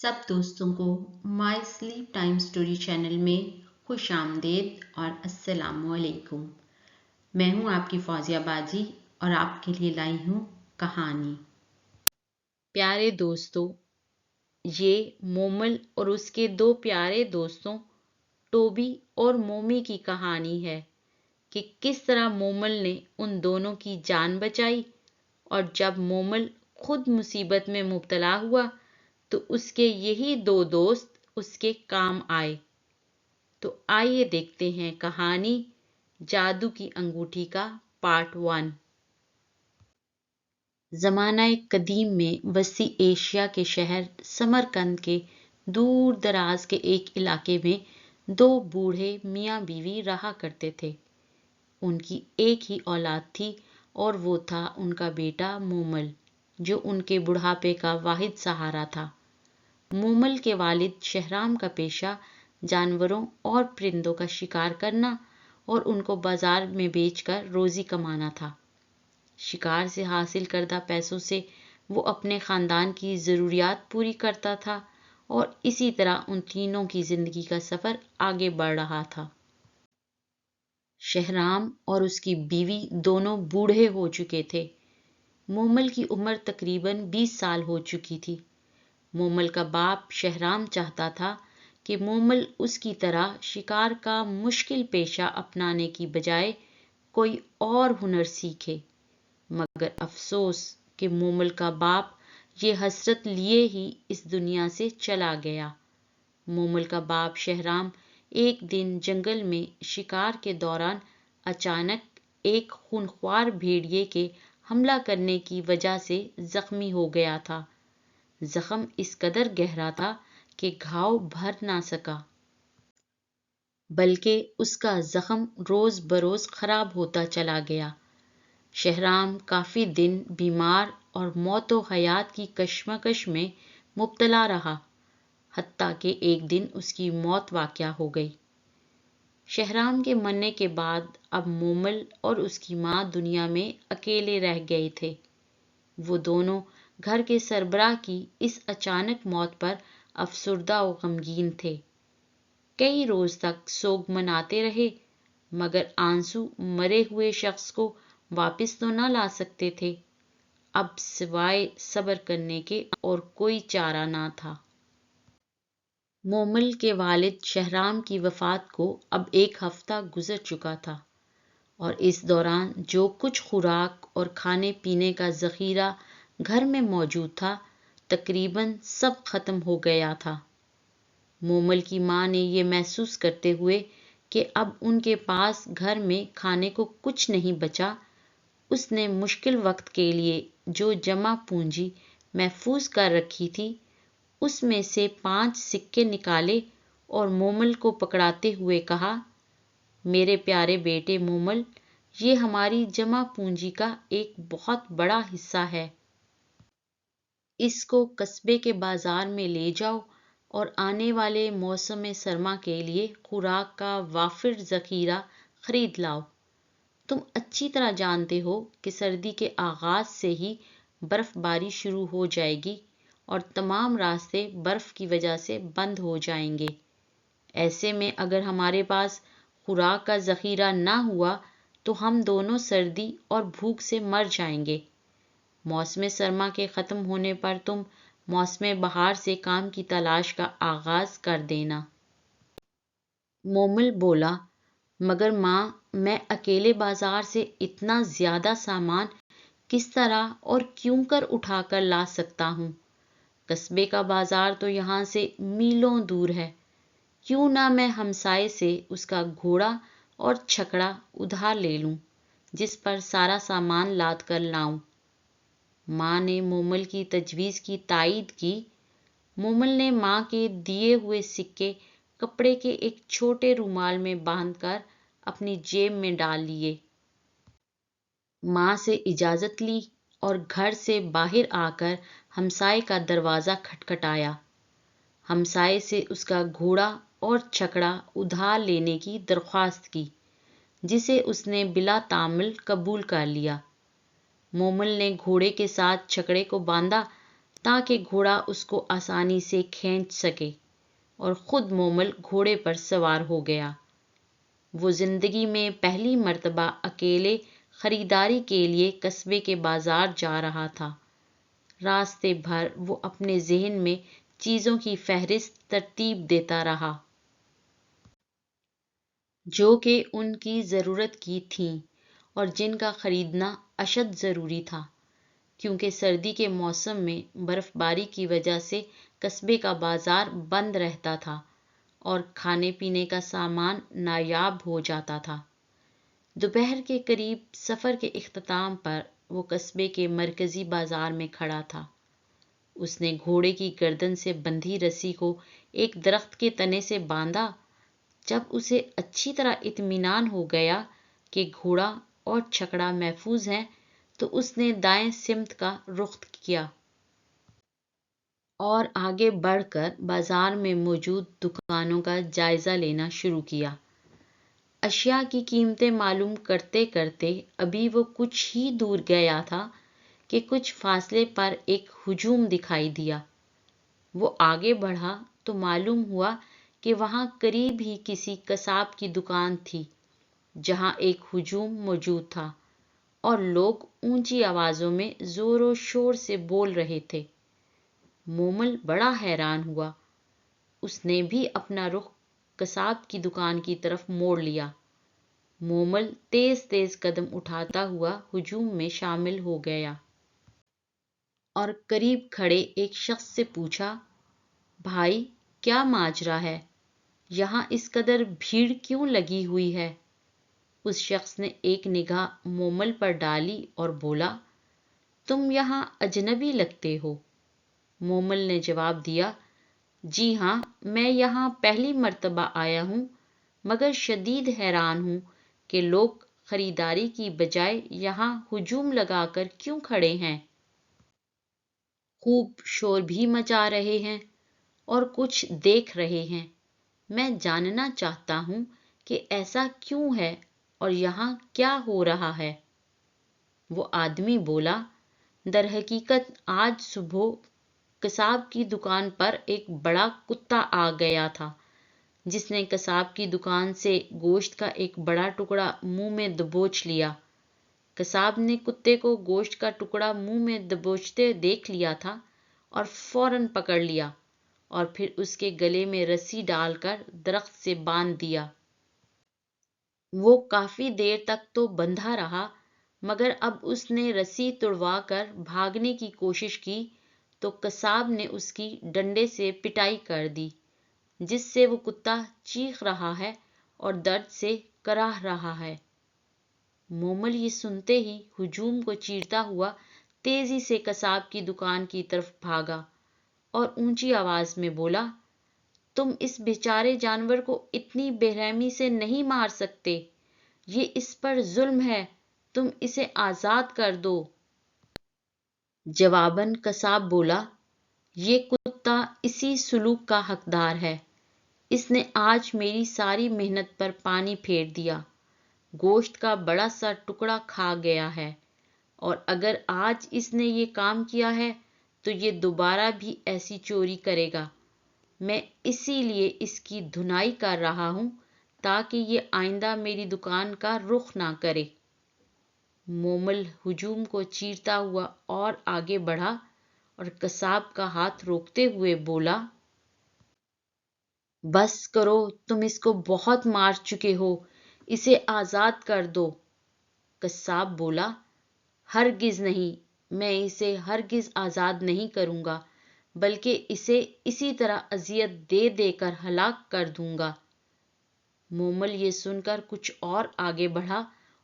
سب دوستوں کو مائی slip time story channel میں خوش آمدید اور السلام علیکم۔ میں ہوں آپ کی فوزیہ باجی اور آپ کے لیے لائی ہوں کہانی۔ پیارے دوستوں، یہ مومل اور اس کے دو پیارے دوستوں ٹوبی اور مومی کی کہانی ہے کہ کس طرح مومل نے ان دونوں کی جان بچائی اور جب مومل خود مصیبت میں مبتلا ہوا تو اس کے یہی دو دوست اس کے کام آئے۔ تو آئیے دیکھتے ہیں کہانی جادو کی انگوٹھی کا پارٹ 1۔ زمانہ قدیم میں وسیع ایشیا کے شہر سمرقند کے دور دراز کے ایک علاقے میں دو بوڑھے میاں بیوی رہا کرتے تھے۔ ان کی ایک ہی اولاد تھی اور وہ تھا ان کا بیٹا مومل، جو ان کے بڑھاپے کا واحد سہارا تھا۔ مومل کے والد شہرام کا پیشہ جانوروں اور پرندوں کا شکار کرنا اور ان کو بازار میں بیچ کر روزی کمانا تھا۔ شکار سے حاصل کردہ پیسوں سے وہ اپنے خاندان کی ضروریات پوری کرتا تھا اور اسی طرح ان تینوں کی زندگی کا سفر آگے بڑھ رہا تھا۔ شہرام اور اس کی بیوی دونوں بوڑھے ہو چکے تھے۔ مومل کی عمر تقریباً 20 سال ہو چکی تھی۔ مومل کا باپ شہرام چاہتا تھا کہ مومل اس کی طرح شکار کا مشکل پیشہ اپنانے کی بجائے کوئی اور ہنر سیکھے، مگر افسوس کہ مومل کا باپ یہ حسرت لیے ہی اس دنیا سے چلا گیا۔ مومل کا باپ شہرام ایک دن جنگل میں شکار کے دوران اچانک ایک خونخوار بھیڑیے کے حملہ کرنے کی وجہ سے زخمی ہو گیا تھا۔ زخم اس قدر گہرا تھا کہ گھاؤ بھر نہ سکا، بلکہ اس کا زخم روز بروز خراب ہوتا چلا گیا۔ شہرام کافی دن بیمار اور موت و حیات کی کشمکش میں مبتلا رہا، حتیٰ کہ ایک دن اس کی موت واقع ہو گئی۔ شہرام کے مرنے کے بعد اب مومل اور اس کی ماں دنیا میں اکیلے رہ گئے تھے۔ وہ دونوں گھر کے سربراہ کی اس اچانک موت پر افسردہ و غمگین تھے۔ کئی روز تک سوگ مناتے رہے، مگر آنسو مرے ہوئے شخص کو واپس تو نہ لا سکتے تھے۔ اب سوائے صبر کرنے کے اور کوئی چارہ نہ تھا۔ مومل کے والد شہرام کی وفات کو اب ایک ہفتہ گزر چکا تھا، اور اس دوران جو کچھ خوراک اور کھانے پینے کا ذخیرہ گھر میں موجود تھا تقریباً سب ختم ہو گیا تھا۔ مومل کی ماں نے یہ محسوس کرتے ہوئے کہ اب ان کے پاس گھر میں کھانے کو کچھ نہیں بچا، اس نے مشکل وقت کے لیے جو جمع پونجی محفوظ کر رکھی تھی اس میں سے 5 سکے نکالے اور مومل کو پکڑاتے ہوئے کہا، میرے پیارے بیٹے مومل، یہ ہماری جمع پونجی کا ایک بہت بڑا حصہ ہے۔ اس کو قصبے کے بازار میں لے جاؤ اور آنے والے موسم سرما کے لیے خوراک کا وافر ذخیرہ خرید لاؤ۔ تم اچھی طرح جانتے ہو کہ سردی کے آغاز سے ہی برف باری شروع ہو جائے گی اور تمام راستے برف کی وجہ سے بند ہو جائیں گے۔ ایسے میں اگر ہمارے پاس خوراک کا ذخیرہ نہ ہوا تو ہم دونوں سردی اور بھوک سے مر جائیں گے۔ موسم سرما کے ختم ہونے پر تم موسم بہار سے کام کی تلاش کا آغاز کر دینا۔ مومل بولا، مگر ماں، میں اکیلے بازار سے اتنا زیادہ سامان کس طرح اور کیوں کر اٹھا کر لا سکتا ہوں؟ قصبے کا بازار تو یہاں سے میلوں دور ہے۔ کیوں نہ میں ہمسائے سے اس کا گھوڑا اور چھکڑا ادھار لے لوں، جس پر سارا سامان لاد کر لاؤں۔ ماں نے مومل کی تجویز کی تائید کی۔ مومل نے ماں کے دیے ہوئے سکے کپڑے کے ایک چھوٹے رومال میں باندھ کر اپنی جیب میں ڈال لیے۔ ماں سے اجازت لی اور گھر سے باہر آ کر ہمسائے کا دروازہ کھٹکھٹایا۔ ہمسائے سے اس کا گھوڑا اور چھکڑا ادھار لینے کی درخواست کی، جسے اس نے بلا تامل قبول کر لیا۔ مومل نے گھوڑے کے ساتھ چھکڑے کو باندھا تاکہ گھوڑا اس کو آسانی سے کھینچ سکے، اور خود مومل گھوڑے پر سوار ہو گیا۔ وہ زندگی میں پہلی مرتبہ اکیلے خریداری کے لیے قصبے کے بازار جا رہا تھا۔ راستے بھر وہ اپنے ذہن میں چیزوں کی فہرست ترتیب دیتا رہا جو کہ ان کی ضرورت کی تھیں اور جن کا خریدنا اشد ضروری تھا، کیونکہ سردی کے موسم میں برف باری کی وجہ سے قصبے کا بازار بند رہتا تھا اور کھانے پینے کا سامان نایاب ہو جاتا تھا۔ دوپہر کے قریب سفر کے اختتام پر وہ قصبے کے مرکزی بازار میں کھڑا تھا۔ اس نے گھوڑے کی گردن سے بندھی رسی کو ایک درخت کے تنے سے باندھا۔ جب اسے اچھی طرح اطمینان ہو گیا کہ گھوڑا اور چھکڑا محفوظ ہیں تو اس نے دائیں سمت کا رخ کیا اور آگے بڑھ کر بازار میں موجود دکانوں کا جائزہ لینا شروع کیا۔ اشیاء کی قیمتیں معلوم کرتے کرتے ابھی وہ کچھ ہی دور گیا تھا کہ کچھ فاصلے پر ایک ہجوم دکھائی دیا۔ وہ آگے بڑھا تو معلوم ہوا کہ وہاں قریب ہی کسی قصاب کی دکان تھی جہاں ایک ہجوم موجود تھا اور لوگ اونچی آوازوں میں زور و شور سے بول رہے تھے۔ مومل بڑا حیران ہوا۔ اس نے بھی اپنا رخ قصاب کی دکان کی طرف موڑ لیا۔ مومل تیز تیز قدم اٹھاتا ہوا ہجوم میں شامل ہو گیا اور قریب کھڑے ایک شخص سے پوچھا، بھائی کیا ماجرا ہے؟ یہاں اس قدر بھیڑ کیوں لگی ہوئی ہے؟ اس شخص نے ایک نگاہ مومل پر ڈالی اور بولا، تم یہاں اجنبی لگتے ہو۔ مومل نے جواب دیا، جی ہاں، میں یہاں پہلی مرتبہ آیا ہوں، مگر شدید حیران ہوں کہ لوگ خریداری کی بجائے یہاں ہجوم لگا کر کیوں کھڑے ہیں۔ خوب شور بھی مچا رہے ہیں اور کچھ دیکھ رہے ہیں۔ میں جاننا چاہتا ہوں کہ ایسا کیوں ہے اور یہاں کیا ہو رہا ہے۔ وہ آدمی بولا، در حقیقت آج صبح قصاب کی دکان پر ایک بڑا کتا آ گیا تھا جس نے قصاب کی دکان سے گوشت کا ایک بڑا ٹکڑا منہ میں دبوچ لیا۔ قصاب نے کتے کو گوشت کا ٹکڑا منہ میں دبوچتے دیکھ لیا تھا اور فوراً پکڑ لیا اور پھر اس کے گلے میں رسی ڈال کر درخت سے باندھ دیا۔ وہ کافی دیر تک تو بندھا رہا، مگر اب اس نے رسی توڑوا کر بھاگنے کی کوشش کی تو قصاب نے اس کی ڈنڈے سے پٹائی کر دی، جس سے وہ کتا چیخ رہا ہے اور درد سے کراہ رہا ہے۔ مومل یہ سنتے ہی ہجوم کو چیرتا ہوا تیزی سے قصاب کی دکان کی طرف بھاگا اور اونچی آواز میں بولا، تم اس بیچارے جانور کو اتنی بے رحمی سے نہیں مار سکتے، یہ اس پر ظلم ہے، تم اسے آزاد کر دو۔ جواباً قصاب بولا، یہ کتا اسی سلوک کا حقدار ہے، اس نے آج میری ساری محنت پر پانی پھیر دیا، گوشت کا بڑا سا ٹکڑا کھا گیا ہے، اور اگر آج اس نے یہ کام کیا ہے تو یہ دوبارہ بھی ایسی چوری کرے گا۔ میں اسی لیے اس کی دھنائی کر رہا ہوں تاکہ یہ آئندہ میری دکان کا رخ نہ کرے۔ مومل ہجوم کو چیرتا ہوا اور آگے بڑھا اور قصاب کا ہاتھ روکتے ہوئے بولا، بس کرو، تم اس کو بہت مار چکے ہو، اسے آزاد کر دو۔ قصاب بولا، ہرگز نہیں، میں اسے ہرگز آزاد نہیں کروں گا، بلکہ اسے اسی طرح اذیت دے دے کر ہلاک کر دوں گا۔ مومل یہ سن کر کچھ اور آگے بڑھا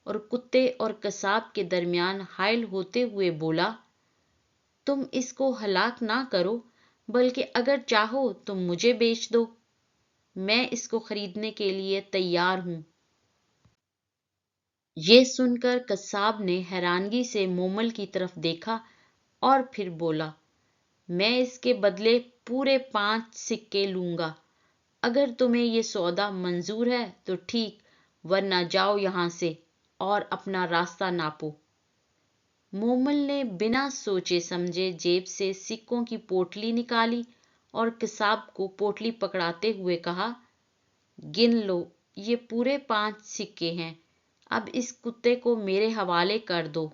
اور کتے اور قصاب کے درمیان حائل ہوتے ہوئے بولا، تم اس کو ہلاک نہ کرو، بلکہ اگر چاہو تو مجھے بیچ دو، میں اس کو خریدنے کے لیے تیار ہوں۔ یہ سن کر قصاب نے حیرانگی سے مومل کی طرف دیکھا اور پھر بولا، میں اس کے بدلے پورے 5 سکے لوں گا، اگر تمہیں یہ سودا منظور ہے تو ٹھیک، ورنہ جاؤ یہاں سے اور اپنا راستہ ناپو۔ مومل نے بنا سوچے سمجھے جیب سے سکوں کی پوٹلی نکالی اور قصاب کو پوٹلی پکڑاتے ہوئے کہا، گن لو، یہ پورے 5 سکے ہیں، اب اس کتے کو میرے حوالے کر دو۔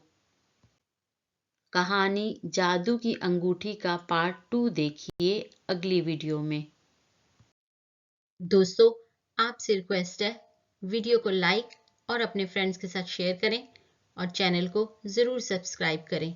کہانی جادو کی انگوٹھی کا پارٹ 2 دیکھیے اگلی ویڈیو میں۔ دوستو، آپ سے ریکویسٹ ہے ویڈیو کو لائک اور اپنے فرینڈز کے ساتھ شیئر کریں اور چینل کو ضرور سبسکرائب کریں۔